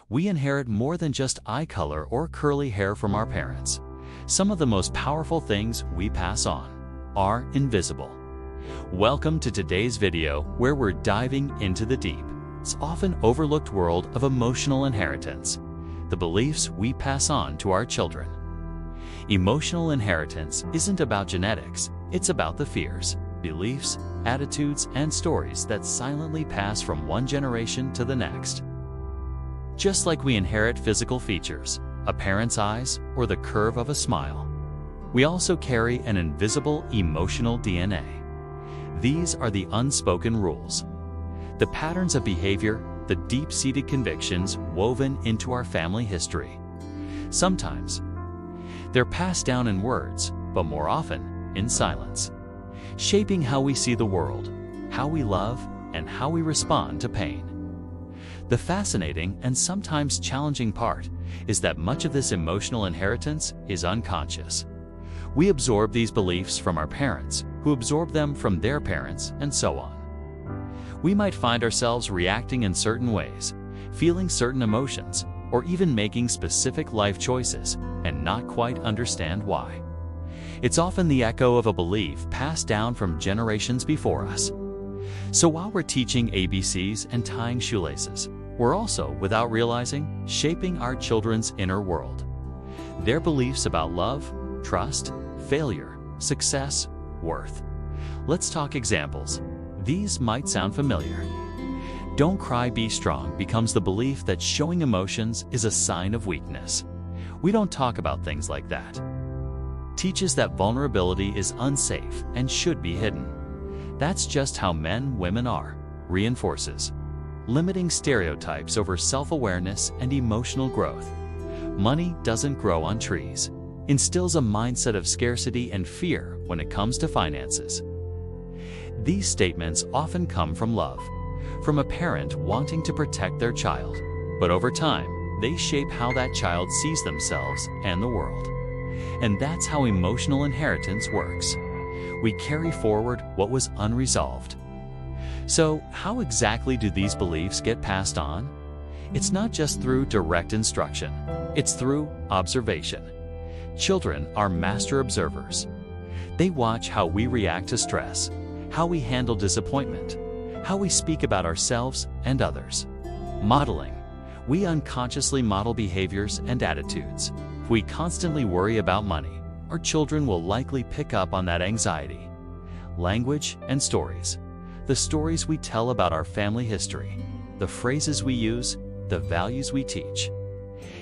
We inherit more than just eye color or curly hair from our parents. Some of the most powerful things we pass on are invisible. Welcome to today's video where we're diving into the deep, it's often overlooked world of emotional inheritance, the beliefs we pass on to our children. Emotional inheritance isn't about genetics, it's about the fears, beliefs, attitudes, and stories that silently pass from one generation to the next. Just like we inherit physical features, a parent's eyes, or the curve of a smile, we also carry an invisible emotional DNA. These are the unspoken rules, the patterns of behavior, the deep-seated convictions woven into our family history. Sometimes, they're passed down in words, but more often in silence, shaping how we see the world, how we love, and how we respond to pain. The fascinating and sometimes challenging part is that much of this emotional inheritance is unconscious. We absorb these beliefs from our parents, who absorb them from their parents, and so on. We might find ourselves reacting in certain ways, feeling certain emotions, or even making specific life choices, and not quite understand why. It's often the echo of a belief passed down from generations before us. So while we're teaching ABCs and tying shoelaces, we're also, without realizing, shaping our children's inner world. Their beliefs about love, trust, failure, success, worth. Let's talk examples. These might sound familiar. Don't cry, be strong becomes the belief that showing emotions is a sign of weakness. We don't talk about things like that. Teaches that vulnerability is unsafe and should be hidden. That's just how men, women are. Reinforces. Limiting stereotypes over self-awareness and emotional growth. Money doesn't grow on trees. Instills a mindset of scarcity and fear when it comes to finances. These statements often come from love, from a parent wanting to protect their child, but over time, they shape how that child sees themselves and the world. And that's how emotional inheritance works. We carry forward what was unresolved. So, how exactly do these beliefs get passed on? It's not just through direct instruction, it's through observation. Children are master observers. They watch how we react to stress, how we handle disappointment, how we speak about ourselves and others. Modeling. We unconsciously model behaviors and attitudes. If we constantly worry about money, our children will likely pick up on that anxiety. Language and stories. The stories we tell about our family history, the phrases we use, the values we teach.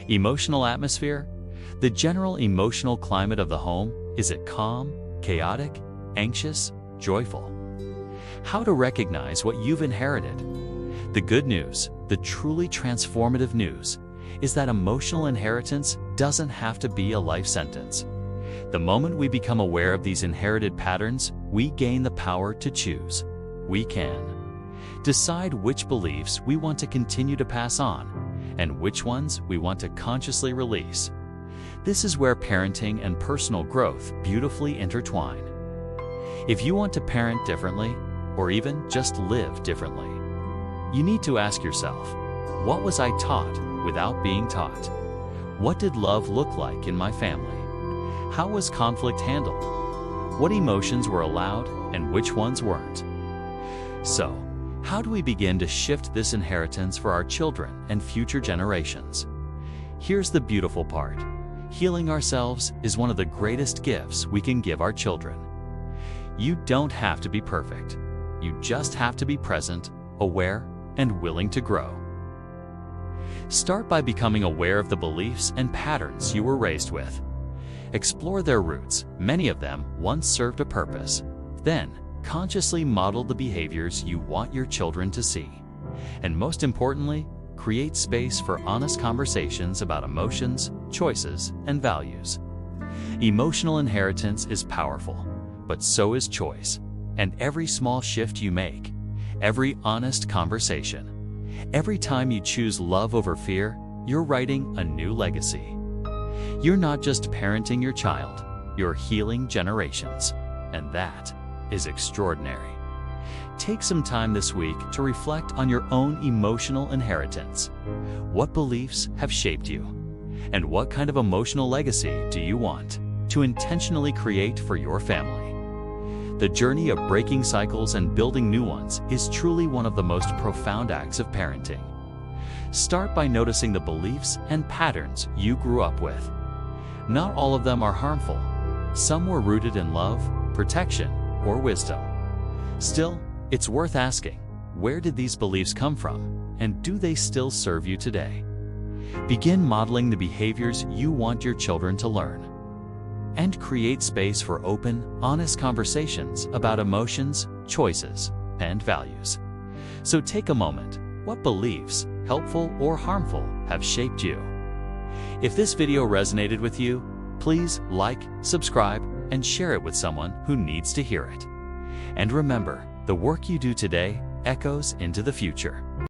Emotional atmosphere. The general emotional climate of the home. Is it calm, chaotic, anxious, joyful? How to recognize what you've inherited. The good news, the truly transformative news, is that emotional inheritance doesn't have to be a life sentence. The moment we become aware of these inherited patterns, we gain the power to choose. We can decide which beliefs we want to continue to pass on and which ones we want to consciously release. This is where parenting and personal growth beautifully intertwine. If you want to parent differently, or even just live differently, you need to ask yourself, what was I taught without being taught? What did love look like in my family? How was conflict handled? What emotions were allowed and which ones weren't? So, how do we begin to shift this inheritance for our children and future generations? Here's the beautiful part. Healing ourselves is one of the greatest gifts we can give our children. You don't have to be perfect. You just have to be present, aware, and willing to grow. Start by becoming aware of the beliefs and patterns you were raised with. Explore their roots. Many of them once served a purpose. Then, consciously model the behaviors you want your children to see. And most importantly, create space for honest conversations about emotions, choices, and values. Emotional inheritance is powerful, but so is choice. And every small shift you make, every honest conversation, every time you choose love over fear, you're writing a new legacy. You're not just parenting your child, you're healing generations. And that is extraordinary. Take some time this week to reflect on your own emotional inheritance. What beliefs have shaped you? And what kind of emotional legacy do you want to intentionally create for your family? The journey of breaking cycles and building new ones is truly one of the most profound acts of parenting. Start by noticing the beliefs and patterns you grew up with. Not all of them are harmful. Some were rooted in love, protection, or wisdom. Still, it's worth asking, where did these beliefs come from, and do they still serve you today? Begin modeling the behaviors you want your children to learn. And create space for open, honest conversations about emotions, choices, and values. So take a moment. What beliefs, helpful or harmful, have shaped you? If this video resonated with you, please like, subscribe, and share it with someone who needs to hear it. And remember, the work you do today echoes into the future.